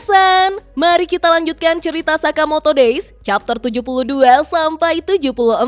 Minasan, mari kita lanjutkan cerita Sakamoto Days chapter 72 sampai 74.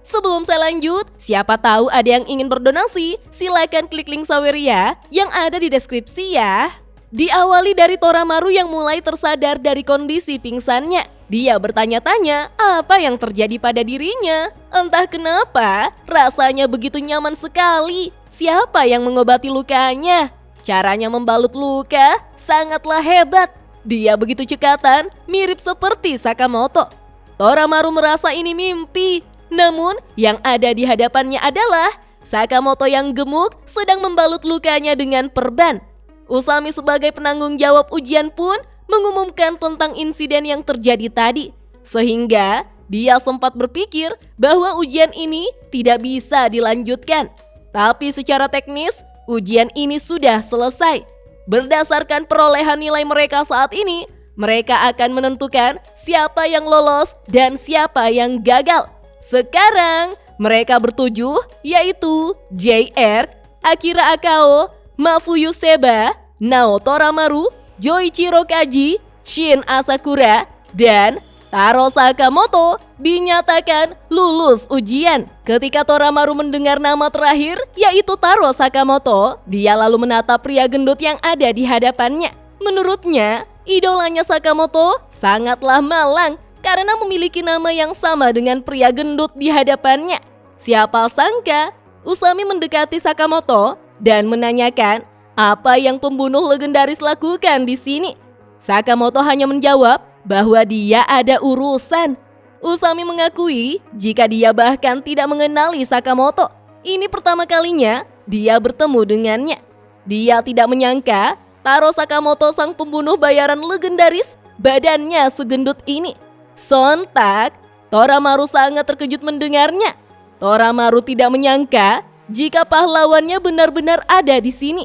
Sebelum saya lanjut, siapa tahu ada yang ingin berdonasi, silakan klik link Saweria yang ada di deskripsi ya. Diawali dari Toramaru yang mulai tersadar dari kondisi pingsannya. Dia bertanya-tanya apa yang terjadi pada dirinya. Entah kenapa, rasanya begitu nyaman sekali. Siapa yang mengobati lukanya? Caranya membalut luka sangatlah hebat. Dia begitu cekatan, mirip seperti Sakamoto. Toramaru merasa ini mimpi. Namun, yang ada di hadapannya adalah Sakamoto yang gemuk sedang membalut lukanya dengan perban. Usami sebagai penanggung jawab ujian pun mengumumkan tentang insiden yang terjadi tadi. Sehingga dia sempat berpikir bahwa ujian ini tidak bisa dilanjutkan. Tapi secara teknis, ujian ini sudah selesai. Berdasarkan perolehan nilai mereka saat ini, mereka akan menentukan siapa yang lolos dan siapa yang gagal. Sekarang, mereka bertujuh yaitu JR, Akira Akao, Mafuyu Seba, Nao Toramaru, Joichiro Kaji, Shin Asakura, dan Taro Sakamoto dinyatakan lulus ujian. Ketika Toramaru mendengar nama terakhir, yaitu Taro Sakamoto, dia lalu menatap pria gendut yang ada di hadapannya. Menurutnya, idolanya Sakamoto sangatlah malang karena memiliki nama yang sama dengan pria gendut di hadapannya. Siapa sangka, Usami mendekati Sakamoto dan menanyakan apa yang pembunuh legendaris lakukan di sini. Sakamoto hanya menjawab bahwa dia ada urusan. Usami mengakui jika dia bahkan tidak mengenali Sakamoto. Ini pertama kalinya dia bertemu dengannya. Dia tidak menyangka Taro Sakamoto sang pembunuh bayaran legendaris badannya segendut ini. Sontak, Toramaru sangat terkejut mendengarnya. Toramaru tidak menyangka jika pahlawannya benar-benar ada di sini.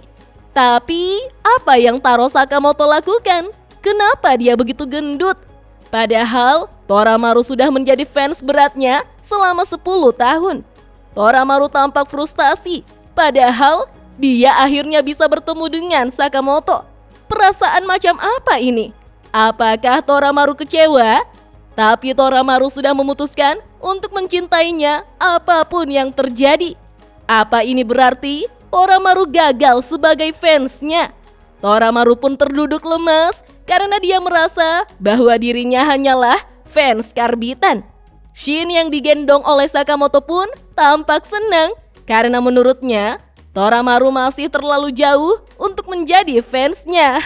Tapi apa yang Taro Sakamoto lakukan? Kenapa dia begitu gendut? Padahal Toramaru sudah menjadi fans beratnya selama 10 tahun. Toramaru tampak frustasi, padahal dia akhirnya bisa bertemu dengan Sakamoto. Perasaan macam apa ini? Apakah Toramaru kecewa? Tapi Toramaru sudah memutuskan untuk mencintainya apapun yang terjadi. Apa ini berarti Toramaru gagal sebagai fansnya? Toramaru pun terduduk lemas karena dia merasa bahwa dirinya hanyalah fans karbitan. Shin yang digendong oleh Sakamoto pun tampak senang karena menurutnya Toramaru masih terlalu jauh untuk menjadi fansnya.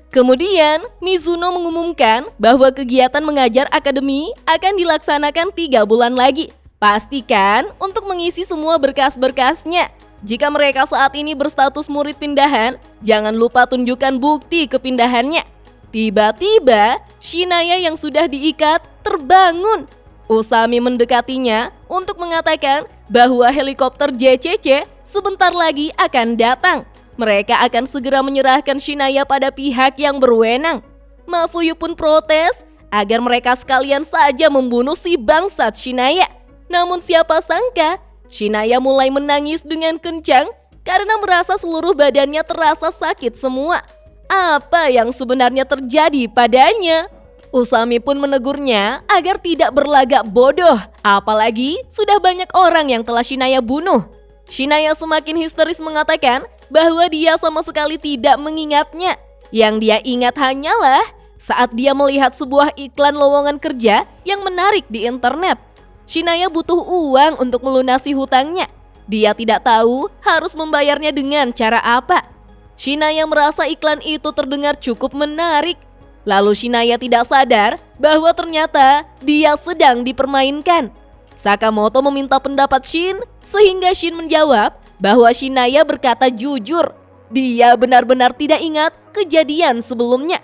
Kemudian Mizuno mengumumkan bahwa kegiatan mengajar akademi akan dilaksanakan 3 bulan lagi. Pastikan untuk mengisi semua berkas-berkasnya. Jika mereka saat ini berstatus murid pindahan, jangan lupa tunjukkan bukti kepindahannya. Tiba-tiba, Shinaya yang sudah diikat terbangun. Usami mendekatinya untuk mengatakan bahwa helikopter JCC sebentar lagi akan datang. Mereka akan segera menyerahkan Shinaya pada pihak yang berwenang. Mafuyu pun protes agar mereka sekalian saja membunuh si bangsat Shinaya. Namun siapa sangka, Shinaya mulai menangis dengan kencang karena merasa seluruh badannya terasa sakit semua. Apa yang sebenarnya terjadi padanya? Usami pun menegurnya agar tidak berlagak bodoh, apalagi sudah banyak orang yang telah Shinaya bunuh. Shinaya semakin histeris mengatakan bahwa dia sama sekali tidak mengingatnya. Yang dia ingat hanyalah saat dia melihat sebuah iklan lowongan kerja yang menarik di internet. Shinaya butuh uang untuk melunasi hutangnya. Dia tidak tahu harus membayarnya dengan cara apa. Shinaya merasa iklan itu terdengar cukup menarik. Lalu Shinaya tidak sadar bahwa ternyata dia sedang dipermainkan. Sakamoto meminta pendapat Shin, sehingga Shin menjawab bahwa Shinaya berkata jujur. Dia benar-benar tidak ingat kejadian sebelumnya.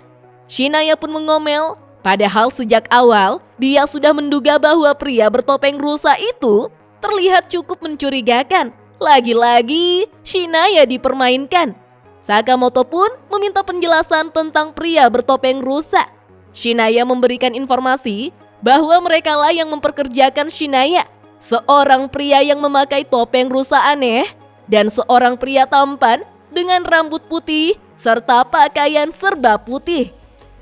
Shinaya pun mengomel. Padahal sejak awal, dia sudah menduga bahwa pria bertopeng rusa itu terlihat cukup mencurigakan. Lagi-lagi, Shinaya dipermainkan. Sakamoto pun meminta penjelasan tentang pria bertopeng rusa. Shinaya memberikan informasi bahwa merekalah yang memperkerjakan Shinaya, seorang pria yang memakai topeng rusa aneh, dan seorang pria tampan dengan rambut putih serta pakaian serba putih.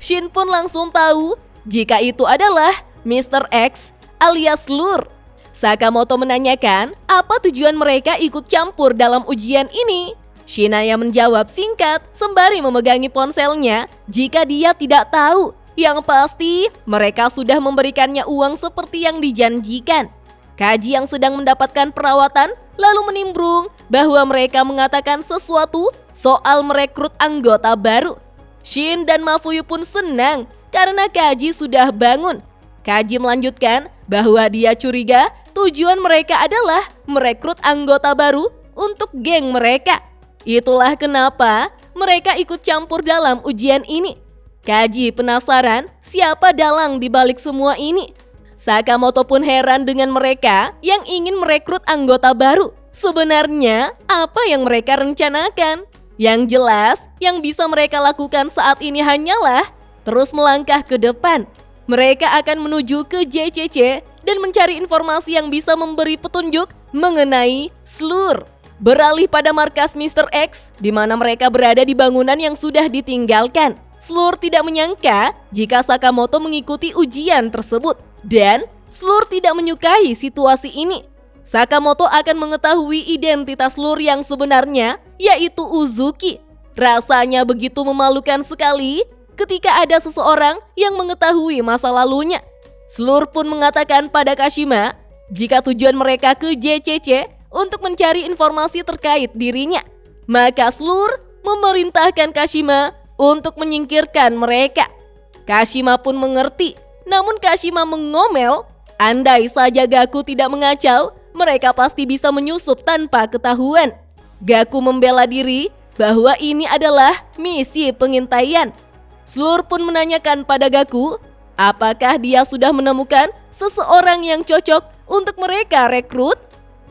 Shin pun langsung tahu jika itu adalah Mr. X alias Lur. Sakamoto menanyakan apa tujuan mereka ikut campur dalam ujian ini. Shinaya menjawab singkat sembari memegangi ponselnya jika dia tidak tahu. Yang pasti mereka sudah memberikannya uang seperti yang dijanjikan. Kaji yang sedang mendapatkan perawatan lalu menimbrung bahwa mereka mengatakan sesuatu soal merekrut anggota baru. Shin dan Mafuyu pun senang karena Kaji sudah bangun. Kaji melanjutkan bahwa dia curiga tujuan mereka adalah merekrut anggota baru untuk geng mereka. Itulah kenapa mereka ikut campur dalam ujian ini. Kaji penasaran siapa dalang di balik semua ini. Sakamoto pun heran dengan mereka yang ingin merekrut anggota baru. Sebenarnya apa yang mereka rencanakan? Yang jelas yang bisa mereka lakukan saat ini hanyalah terus melangkah ke depan. Mereka akan menuju ke JCC dan mencari informasi yang bisa memberi petunjuk mengenai Slur. Beralih pada markas Mr. X di mana mereka berada di bangunan yang sudah ditinggalkan. Slur tidak menyangka jika Sakamoto mengikuti ujian tersebut dan Slur tidak menyukai situasi ini. Sakamoto akan mengetahui identitas Slur yang sebenarnya, yaitu Uzuki. Rasanya begitu memalukan sekali ketika ada seseorang yang mengetahui masa lalunya. Slur pun mengatakan pada Kashima jika tujuan mereka ke JCC untuk mencari informasi terkait dirinya. Maka Slur memerintahkan Kashima untuk menyingkirkan mereka. Kashima pun mengerti, namun Kashima mengomel, andai saja Gaku tidak mengacau, mereka pasti bisa menyusup tanpa ketahuan. Gaku membela diri bahwa ini adalah misi pengintaian. Slur pun menanyakan pada Gaku, apakah dia sudah menemukan seseorang yang cocok untuk mereka rekrut?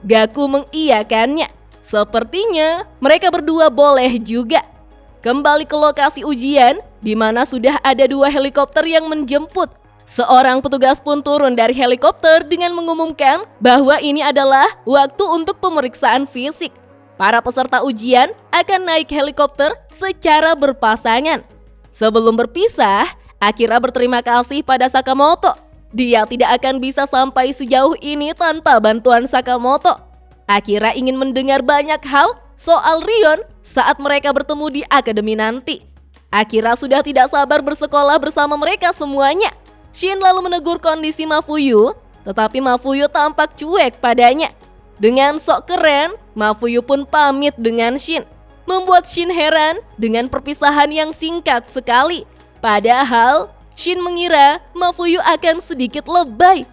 Gaku mengiyakannya. Sepertinya mereka berdua boleh juga. Kembali ke lokasi ujian, di mana sudah ada 2 helikopter yang menjemput. Seorang petugas pun turun dari helikopter dengan mengumumkan bahwa ini adalah waktu untuk pemeriksaan fisik. Para peserta ujian akan naik helikopter secara berpasangan. Sebelum berpisah, Akira berterima kasih pada Sakamoto. Dia tidak akan bisa sampai sejauh ini tanpa bantuan Sakamoto. Akira ingin mendengar banyak hal soal Rion saat mereka bertemu di akademi nanti. Akira sudah tidak sabar bersekolah bersama mereka semuanya. Shin lalu menegur kondisi Mafuyu, tetapi Mafuyu tampak cuek padanya. Dengan sok keren, Mafuyu pun pamit dengan Shin. Membuat Shin heran dengan perpisahan yang singkat sekali. Padahal Shin mengira Mafuyu akan sedikit lebay.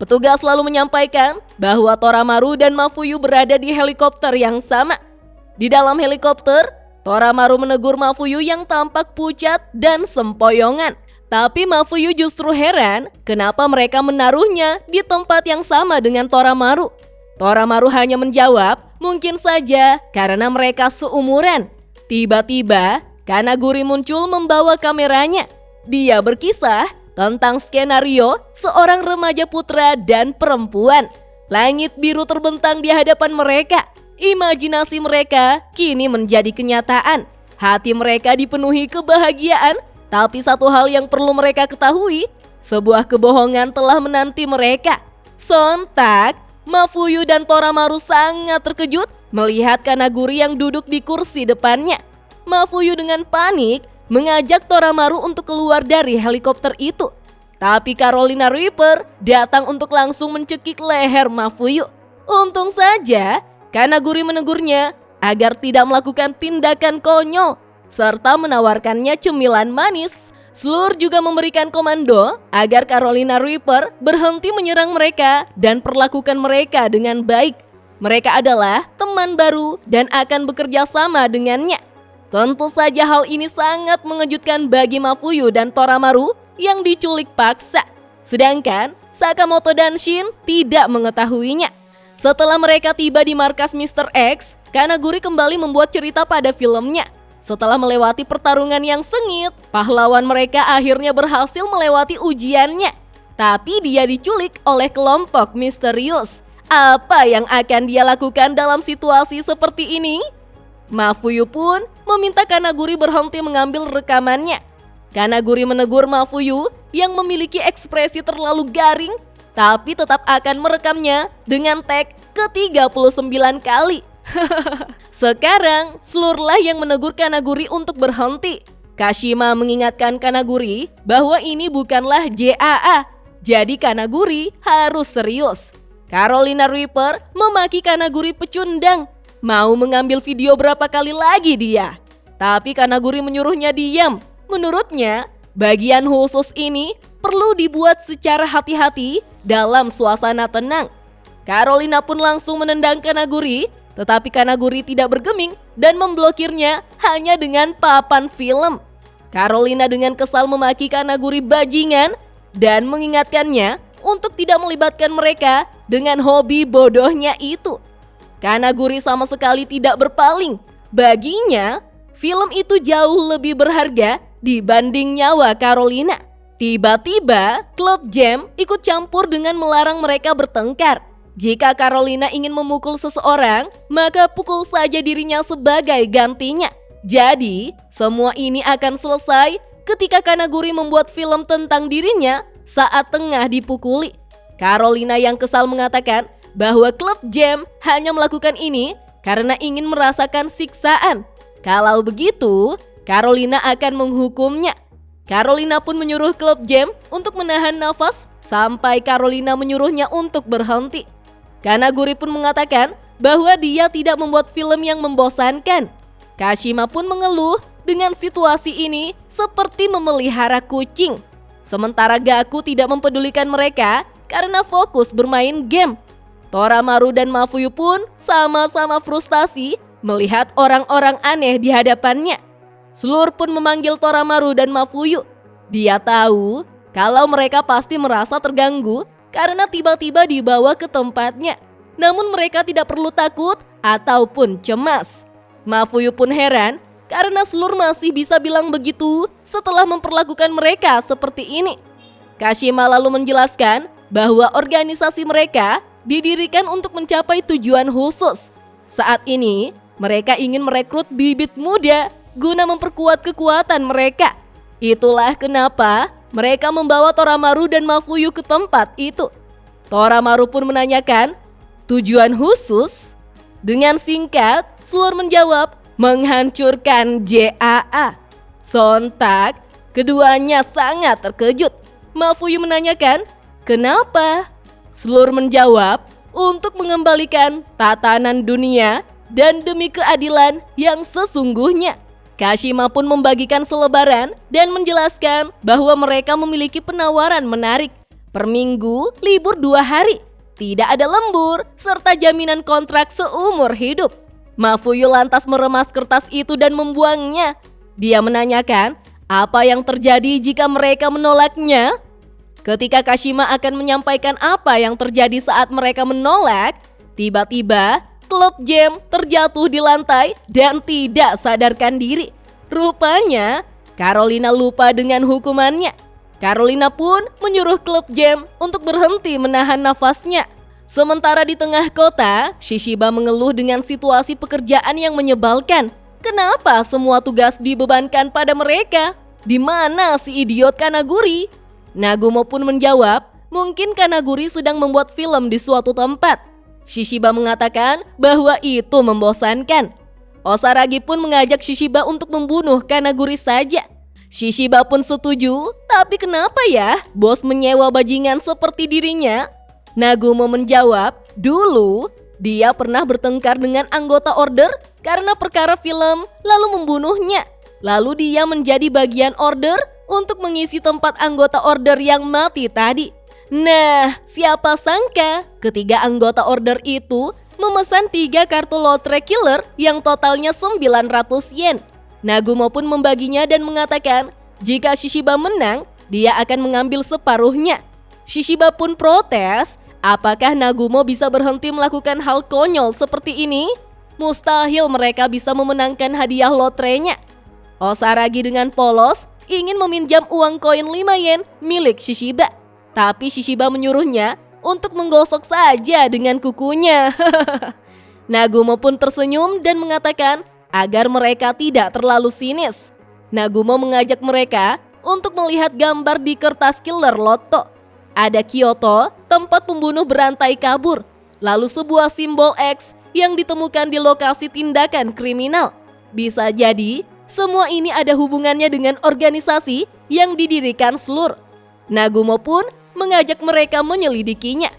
Petugas lalu menyampaikan bahwa Toramaru dan Mafuyu berada di helikopter yang sama. Di dalam helikopter, Toramaru menegur Mafuyu yang tampak pucat dan sempoyongan. Tapi Mafuyu justru heran kenapa mereka menaruhnya di tempat yang sama dengan Toramaru. Toramaru hanya menjawab, mungkin saja karena mereka seumuran. Tiba-tiba, Kanaguri muncul membawa kameranya. Dia berkisah tentang skenario seorang remaja putra dan perempuan. Langit biru terbentang di hadapan mereka. Imajinasi mereka kini menjadi kenyataan. Hati mereka dipenuhi kebahagiaan. Tapi satu hal yang perlu mereka ketahui, sebuah kebohongan telah menanti mereka. Sontak, Mafuyu dan Toramaru sangat terkejut melihat Kanaguri yang duduk di kursi depannya. Mafuyu dengan panik mengajak Toramaru untuk keluar dari helikopter itu. Tapi Carolina Reaper datang untuk langsung mencekik leher Mafuyu. Untung saja Kanaguri menegurnya agar tidak melakukan tindakan konyol serta menawarkannya cemilan manis. Slur juga memberikan komando agar Carolina Reaper berhenti menyerang mereka dan perlakukan mereka dengan baik. Mereka adalah teman baru dan akan bekerja sama dengannya. Tentu saja hal ini sangat mengejutkan bagi Mafuyu dan Toramaru yang diculik paksa. Sedangkan Sakamoto dan Shin tidak mengetahuinya. Setelah mereka tiba di markas Mr. X, Kanaguri kembali membuat cerita pada filmnya. Setelah melewati pertarungan yang sengit, pahlawan mereka akhirnya berhasil melewati ujiannya. Tapi dia diculik oleh kelompok misterius. Apa yang akan dia lakukan dalam situasi seperti ini? Mafuyu pun meminta Kanaguri berhenti mengambil rekamannya. Kanaguri menegur Mafuyu yang memiliki ekspresi terlalu garing, tapi tetap akan merekamnya dengan tag ke-39 kali. Sekarang, Slurlah yang menegur Kanaguri untuk berhenti. Kashima mengingatkan Kanaguri bahwa ini bukanlah JAA, jadi Kanaguri harus serius. Carolina Reaper memaki Kanaguri pecundang, mau mengambil video berapa kali lagi dia. Tapi Kanaguri menyuruhnya diam. Menurutnya, bagian khusus ini perlu dibuat secara hati-hati dalam suasana tenang. Carolina pun langsung menendang Kanaguri, tetapi Kanaguri tidak bergeming dan memblokirnya hanya dengan papan film. Carolina dengan kesal memaki Kanaguri bajingan dan mengingatkannya untuk tidak melibatkan mereka dengan hobi bodohnya itu. Kanaguri sama sekali tidak berpaling. Baginya, film itu jauh lebih berharga dibanding nyawa Carolina. Tiba-tiba, Club Jam ikut campur dengan melarang mereka bertengkar. Jika Carolina ingin memukul seseorang, maka pukul saja dirinya sebagai gantinya. Jadi, semua ini akan selesai ketika Kanaguri membuat film tentang dirinya saat tengah dipukuli. Carolina yang kesal mengatakan bahwa Club Jam hanya melakukan ini karena ingin merasakan siksaan. Kalau begitu, Carolina akan menghukumnya. Carolina pun menyuruh Club Jam untuk menahan nafas sampai Carolina menyuruhnya untuk berhenti. Kanaguri pun mengatakan bahwa dia tidak membuat film yang membosankan. Kashima pun mengeluh dengan situasi ini seperti memelihara kucing. Sementara Gaku tidak mempedulikan mereka karena fokus bermain game. Toramaru dan Mafuyu pun sama-sama frustasi melihat orang-orang aneh di hadapannya. Slur pun memanggil Toramaru dan Mafuyu. Dia tahu kalau mereka pasti merasa terganggu karena tiba-tiba dibawa ke tempatnya. Namun mereka tidak perlu takut ataupun cemas. Mafuyu pun heran karena Slur masih bisa bilang begitu setelah memperlakukan mereka seperti ini. Kashima lalu menjelaskan bahwa organisasi mereka didirikan untuk mencapai tujuan khusus. Saat ini, mereka ingin merekrut bibit muda guna memperkuat kekuatan mereka. Itulah kenapa mereka membawa Toramaru dan Mafuyu ke tempat itu. Toramaru pun menanyakan, tujuan khusus? Dengan singkat, Slur menjawab, menghancurkan JAA. Sontak, keduanya sangat terkejut. Mafuyu menanyakan, kenapa? Slur menjawab, untuk mengembalikan tatanan dunia dan demi keadilan yang sesungguhnya. Kashima pun membagikan selebaran dan menjelaskan bahwa mereka memiliki penawaran menarik. Per minggu, libur 2 hari, tidak ada lembur, serta jaminan kontrak seumur hidup. Mafuyu lantas meremas kertas itu dan membuangnya. Dia menanyakan apa yang terjadi jika mereka menolaknya. Ketika Kashima akan menyampaikan apa yang terjadi saat mereka menolak, tiba-tiba Club Jam terjatuh di lantai dan tidak sadarkan diri. Rupanya, Carolina lupa dengan hukumannya. Carolina pun menyuruh Club Jam untuk berhenti menahan nafasnya. Sementara di tengah kota, Shishiba mengeluh dengan situasi pekerjaan yang menyebalkan. Kenapa semua tugas dibebankan pada mereka? Di mana si idiot Kanaguri? Nagumo pun menjawab, mungkin Kanaguri sedang membuat film di suatu tempat. Shishiba mengatakan bahwa itu membosankan. Osaragi pun mengajak Shishiba untuk membunuh Kanaguri saja. Shishiba pun setuju, tapi kenapa ya bos menyewa bajingan seperti dirinya? Nagumo menjawab, dulu dia pernah bertengkar dengan anggota order karena perkara film lalu membunuhnya. Lalu dia menjadi bagian order untuk mengisi tempat anggota order yang mati tadi. Nah, siapa sangka ketiga anggota order itu memesan 3 kartu lotre killer yang totalnya 900 yen. Nagumo pun membaginya dan mengatakan jika Shishiba menang, dia akan mengambil separuhnya. Shishiba pun protes, apakah Nagumo bisa berhenti melakukan hal konyol seperti ini? Mustahil mereka bisa memenangkan hadiah lotrenya. Osaragi dengan polos ingin meminjam uang koin 5 yen milik Shishiba. Tapi Shishiba menyuruhnya untuk menggosok saja dengan kukunya. Nagumo pun tersenyum dan mengatakan agar mereka tidak terlalu sinis. Nagumo mengajak mereka untuk melihat gambar di kertas killer Lotto. Ada Kyoto, tempat pembunuh berantai kabur, lalu sebuah simbol X yang ditemukan di lokasi tindakan kriminal. Bisa jadi, semua ini ada hubungannya dengan organisasi yang didirikan Slur. Nagumo pun mengajak mereka menyelidikinya.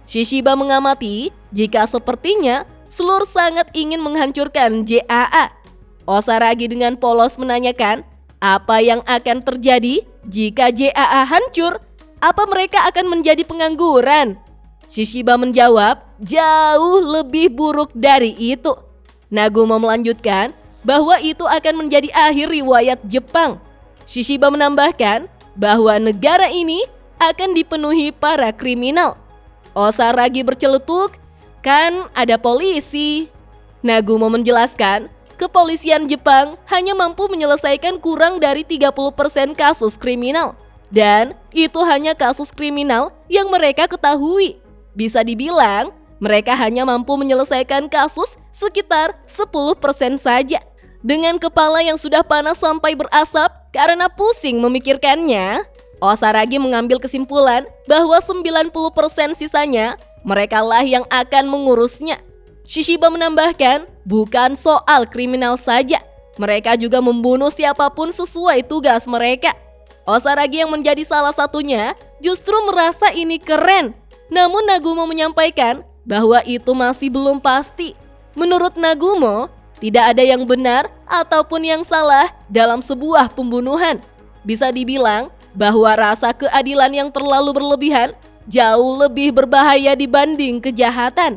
Shishiba mengamati jika sepertinya Slur sangat ingin menghancurkan JAA. Osaragi dengan polos menanyakan apa yang akan terjadi jika JAA hancur. Apa mereka akan menjadi pengangguran? Shishiba menjawab jauh lebih buruk dari itu. Nagumo melanjutkan bahwa itu akan menjadi akhir riwayat Jepang. Shishiba menambahkan bahwa negara ini akan dipenuhi para kriminal. Osaragi berceletuk, kan ada polisi. Nagumo menjelaskan, kepolisian Jepang hanya mampu menyelesaikan kurang dari 30% kasus kriminal. Dan itu hanya kasus kriminal yang mereka ketahui. Bisa dibilang, mereka hanya mampu menyelesaikan kasus sekitar 10% saja. Dengan kepala yang sudah panas sampai berasap karena pusing memikirkannya, Osaragi mengambil kesimpulan bahwa 90% sisanya merekalah yang akan mengurusnya. Shishiba menambahkan, bukan soal kriminal saja, mereka juga membunuh siapapun sesuai tugas mereka. Osaragi yang menjadi salah satunya justru merasa ini keren. Namun Nagumo menyampaikan bahwa itu masih belum pasti. Menurut Nagumo, tidak ada yang benar ataupun yang salah dalam sebuah pembunuhan. Bisa dibilang bahwa rasa keadilan yang terlalu berlebihan jauh lebih berbahaya dibanding kejahatan.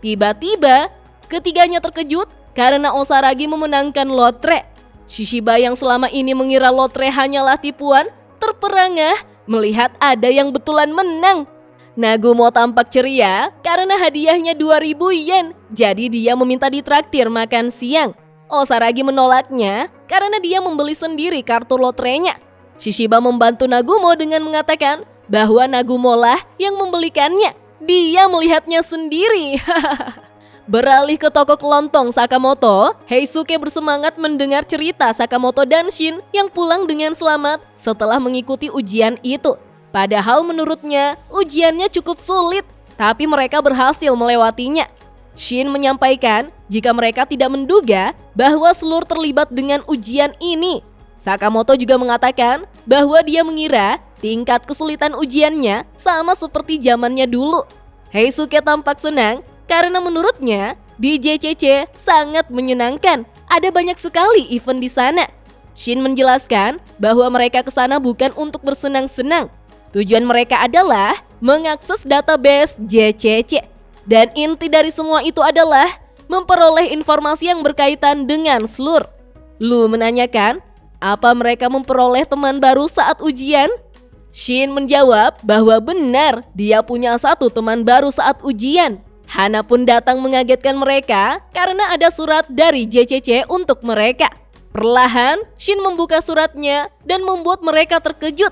Tiba-tiba, ketiganya terkejut karena Osaragi memenangkan lotre. Shishiba yang selama ini mengira lotre hanyalah tipuan, terperangah melihat ada yang betulan menang. Nagumo tampak ceria karena hadiahnya 2.000 yen, jadi dia meminta ditraktir makan siang. Osaragi menolaknya karena dia membeli sendiri kartu lotrenya. Shishiba membantu Nagumo dengan mengatakan bahwa Nagumo lah yang membelikannya. Dia melihatnya sendiri. Beralih ke toko kelontong Sakamoto, Heisuke bersemangat mendengar cerita Sakamoto dan Shin yang pulang dengan selamat setelah mengikuti ujian itu. Padahal menurutnya ujiannya cukup sulit, tapi mereka berhasil melewatinya. Shin menyampaikan jika mereka tidak menduga bahwa Slur terlibat dengan ujian ini. Sakamoto juga mengatakan bahwa dia mengira tingkat kesulitan ujiannya sama seperti zamannya dulu. Heisuke tampak senang karena menurutnya di JCC sangat menyenangkan. Ada banyak sekali event di sana. Shin menjelaskan bahwa mereka ke sana bukan untuk bersenang-senang. Tujuan mereka adalah mengakses database JCC. Dan inti dari semua itu adalah memperoleh informasi yang berkaitan dengan Slur. Lu menanyakan, apa mereka memperoleh teman baru saat ujian? Shin menjawab bahwa benar dia punya satu teman baru saat ujian. Hana pun datang mengagetkan mereka karena ada surat dari JCC untuk mereka. Perlahan, Shin membuka suratnya dan membuat mereka terkejut.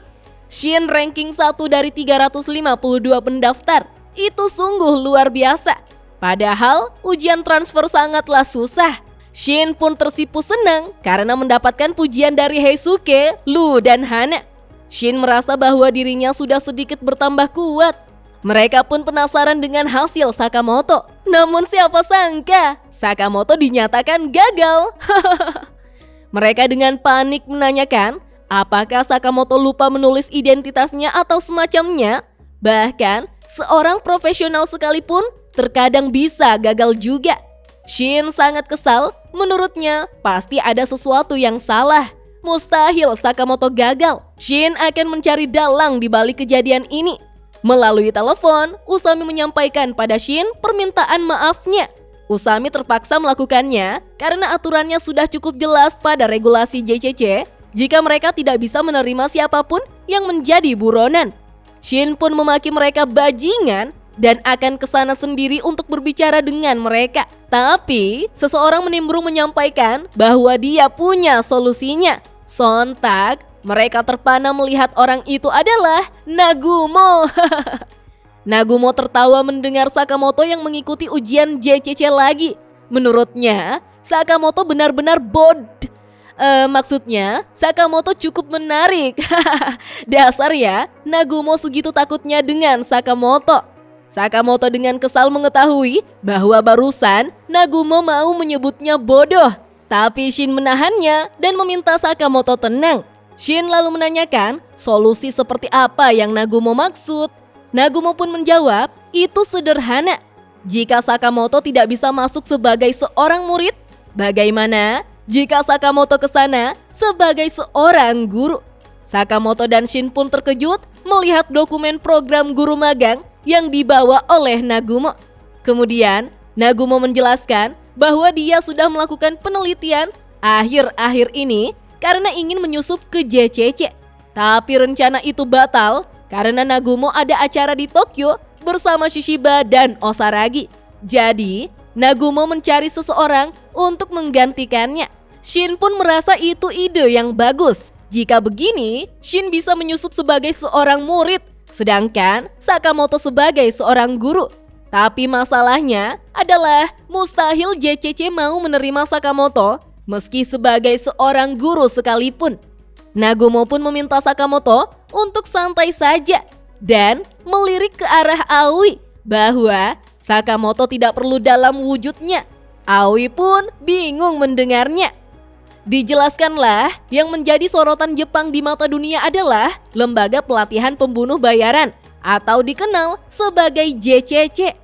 Shin ranking 1 dari 352 pendaftar. Itu sungguh luar biasa. Padahal ujian transfer sangatlah susah. Shin pun tersipu senang karena mendapatkan pujian dari Heisuke, Lu, dan Hana. Shin merasa bahwa dirinya sudah sedikit bertambah kuat. Mereka pun penasaran dengan hasil Sakamoto. Namun siapa sangka, Sakamoto dinyatakan gagal. Mereka dengan panik menanyakan, apakah Sakamoto lupa menulis identitasnya atau semacamnya? Bahkan, seorang profesional sekalipun terkadang bisa gagal juga. Shin sangat kesal, menurutnya pasti ada sesuatu yang salah. Mustahil Sakamoto gagal. Shin akan mencari dalang di balik kejadian ini. Melalui telepon, Usami menyampaikan pada Shin permintaan maafnya. Usami terpaksa melakukannya karena aturannya sudah cukup jelas pada regulasi JCC jika mereka tidak bisa menerima siapapun yang menjadi buronan. Shin pun memaki mereka bajingan dan akan ke sana sendiri untuk berbicara dengan mereka. Tapi, seseorang menimbrung menyampaikan bahwa dia punya solusinya. Sontak, mereka terpana melihat orang itu adalah Nagumo. Nagumo tertawa mendengar Sakamoto yang mengikuti ujian JCC lagi. Menurutnya, Sakamoto benar-benar Maksudnya Sakamoto cukup menarik. Dasar ya, Nagumo segitu takutnya dengan Sakamoto. Sakamoto dengan kesal mengetahui bahwa barusan Nagumo mau menyebutnya bodoh. Tapi Shin menahannya dan meminta Sakamoto tenang. Shin lalu menanyakan solusi seperti apa yang Nagumo maksud. Nagumo pun menjawab, itu sederhana. Jika Sakamoto tidak bisa masuk sebagai seorang murid, bagaimana jika Sakamoto ke sana sebagai seorang guru? Sakamoto dan Shin pun terkejut melihat dokumen program guru magang yang dibawa oleh Nagumo. Kemudian, Nagumo menjelaskan bahwa dia sudah melakukan penelitian akhir-akhir ini karena ingin menyusup ke JCC. Tapi rencana itu batal karena Nagumo ada acara di Tokyo bersama Shishiba dan Osaragi. Jadi, Nagumo mencari seseorang untuk menggantikannya. Shin pun merasa itu ide yang bagus. Jika begini, Shin bisa menyusup sebagai seorang murid, sedangkan Sakamoto sebagai seorang guru. Tapi masalahnya adalah mustahil JCC mau menerima Sakamoto meski sebagai seorang guru sekalipun. Nagumo pun meminta Sakamoto untuk santai saja dan melirik ke arah Aoi bahwa Sakamoto tidak perlu dalam wujudnya. Aoi pun bingung mendengarnya. Dijelaskanlah yang menjadi sorotan Jepang di mata dunia adalah Lembaga Pelatihan Pembunuh Bayaran atau dikenal sebagai JCC.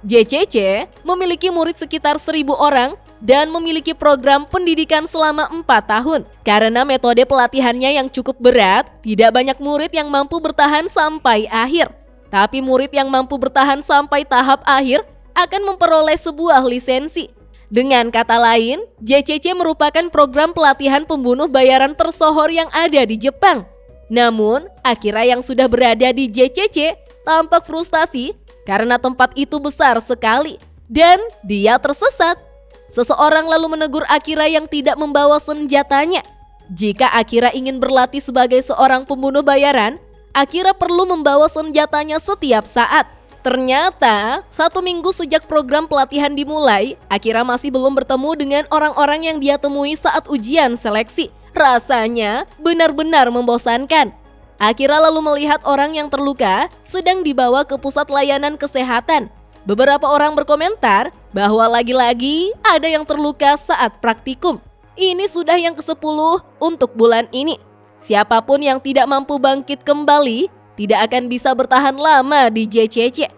JCC memiliki murid sekitar 1.000 orang dan memiliki program pendidikan selama 4 tahun. Karena metode pelatihannya yang cukup berat, tidak banyak murid yang mampu bertahan sampai akhir. Tapi murid yang mampu bertahan sampai tahap akhir akan memperoleh sebuah lisensi. Dengan kata lain, JCC merupakan program pelatihan pembunuh bayaran tersohor yang ada di Jepang. Namun, Akira yang sudah berada di JCC tampak frustasi karena tempat itu besar sekali dan dia tersesat. Seseorang lalu menegur Akira yang tidak membawa senjatanya. Jika Akira ingin berlatih sebagai seorang pembunuh bayaran, Akira perlu membawa senjatanya setiap saat. Ternyata, 1 minggu sejak program pelatihan dimulai, Akira masih belum bertemu dengan orang-orang yang dia temui saat ujian seleksi. Rasanya benar-benar membosankan. Akira lalu melihat orang yang terluka sedang dibawa ke pusat layanan kesehatan. Beberapa orang berkomentar bahwa lagi-lagi ada yang terluka saat praktikum. Ini sudah yang ke-10 untuk bulan ini. Siapapun yang tidak mampu bangkit kembali tidak akan bisa bertahan lama di JCC.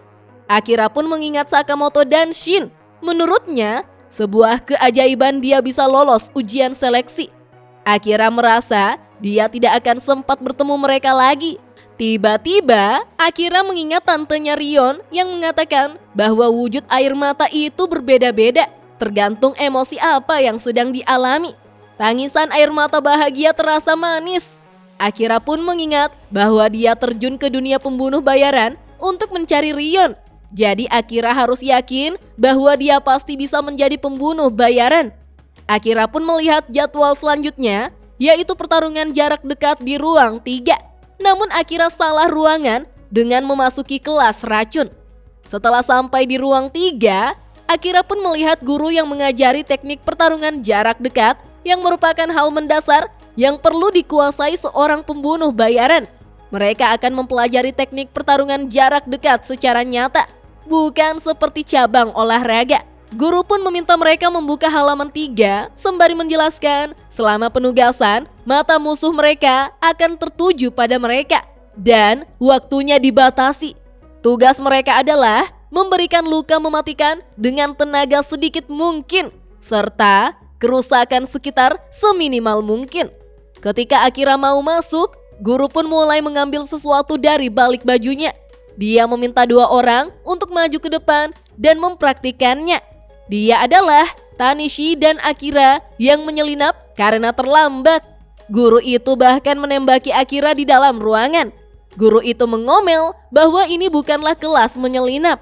Akira pun mengingat Sakamoto dan Shin. Menurutnya, sebuah keajaiban dia bisa lolos ujian seleksi. Akira merasa dia tidak akan sempat bertemu mereka lagi. Tiba-tiba, Akira mengingat tantenya Rion yang mengatakan bahwa wujud air mata itu berbeda-beda, tergantung emosi apa yang sedang dialami. Tangisan air mata bahagia terasa manis. Akira pun mengingat bahwa dia terjun ke dunia pembunuh bayaran untuk mencari Rion. Jadi Akira harus yakin bahwa dia pasti bisa menjadi pembunuh bayaran. Akira pun melihat jadwal selanjutnya, yaitu pertarungan jarak dekat di ruang 3. Namun Akira salah ruangan dengan memasuki kelas racun. Setelah sampai di ruang 3, Akira pun melihat guru yang mengajari teknik pertarungan jarak dekat yang merupakan hal mendasar yang perlu dikuasai seorang pembunuh bayaran. Mereka akan mempelajari teknik pertarungan jarak dekat secara nyata, bukan seperti cabang olahraga. Guru pun meminta mereka membuka halaman 3 sembari menjelaskan selama penugasan, mata musuh mereka akan tertuju pada mereka dan waktunya dibatasi. Tugas mereka adalah memberikan luka mematikan dengan tenaga sedikit mungkin serta kerusakan sekitar seminimal mungkin. Ketika Akira mau masuk, guru pun mulai mengambil sesuatu dari balik bajunya. Dia meminta 2 orang untuk maju ke depan dan mempraktikannya. Dia adalah Tanishi dan Akira yang menyelinap karena terlambat. Guru itu bahkan menembaki Akira di dalam ruangan. Guru itu mengomel bahwa ini bukanlah kelas menyelinap.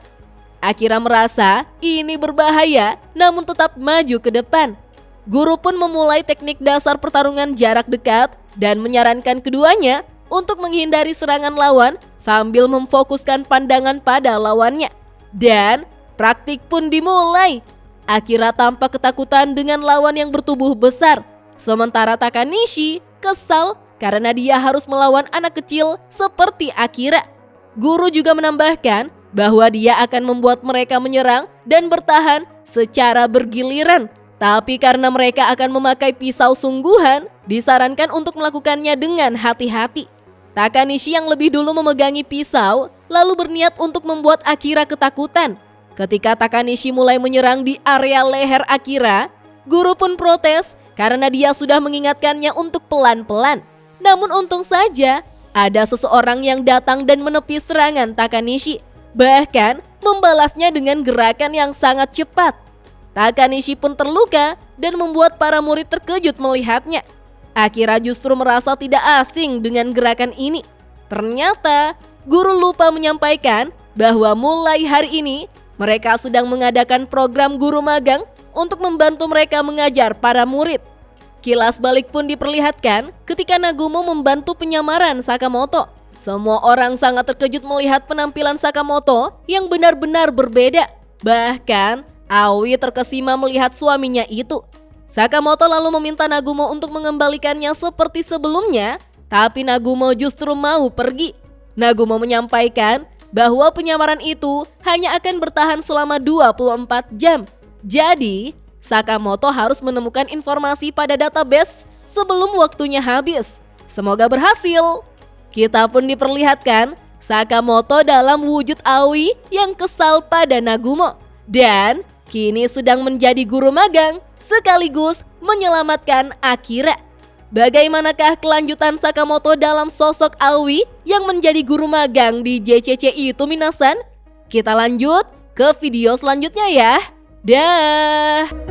Akira merasa ini berbahaya namun tetap maju ke depan. Guru pun memulai teknik dasar pertarungan jarak dekat dan menyarankan keduanya untuk menghindari serangan lawan sambil memfokuskan pandangan pada lawannya. Dan praktik pun dimulai. Akira tampak ketakutan dengan lawan yang bertubuh besar. Sementara Takanishi kesal karena dia harus melawan anak kecil seperti Akira. Guru juga menambahkan bahwa dia akan membuat mereka menyerang dan bertahan secara bergiliran. Tapi karena mereka akan memakai pisau sungguhan, disarankan untuk melakukannya dengan hati-hati. Takanishi yang lebih dulu memegangi pisau, lalu berniat untuk membuat Akira ketakutan. Ketika Takanishi mulai menyerang di area leher Akira, guru pun protes karena dia sudah mengingatkannya untuk pelan-pelan. Namun untung saja, ada seseorang yang datang dan menepis serangan Takanishi. Bahkan membalasnya dengan gerakan yang sangat cepat. Takanishi pun terluka dan membuat para murid terkejut melihatnya. Akira justru merasa tidak asing dengan gerakan ini. Ternyata, guru lupa menyampaikan bahwa mulai hari ini, mereka sedang mengadakan program guru magang untuk membantu mereka mengajar para murid. Kilas balik pun diperlihatkan ketika Nagumo membantu penyamaran Sakamoto. Semua orang sangat terkejut melihat penampilan Sakamoto yang benar-benar berbeda. Bahkan, Aoi terkesima melihat suaminya itu. Sakamoto lalu meminta Nagumo untuk mengembalikannya seperti sebelumnya, tapi Nagumo justru mau pergi. Nagumo menyampaikan bahwa penyamaran itu hanya akan bertahan selama 24 jam. Jadi, Sakamoto harus menemukan informasi pada database sebelum waktunya habis. Semoga berhasil. Kita pun diperlihatkan Sakamoto dalam wujud Aoi yang kesal pada Nagumo. Dan kini sedang menjadi guru magang sekaligus menyelamatkan Akira. Bagaimanakah kelanjutan Sakamoto dalam sosok Aoi yang menjadi guru magang di JCC itu, minasan? Kita lanjut ke video selanjutnya ya. Dah.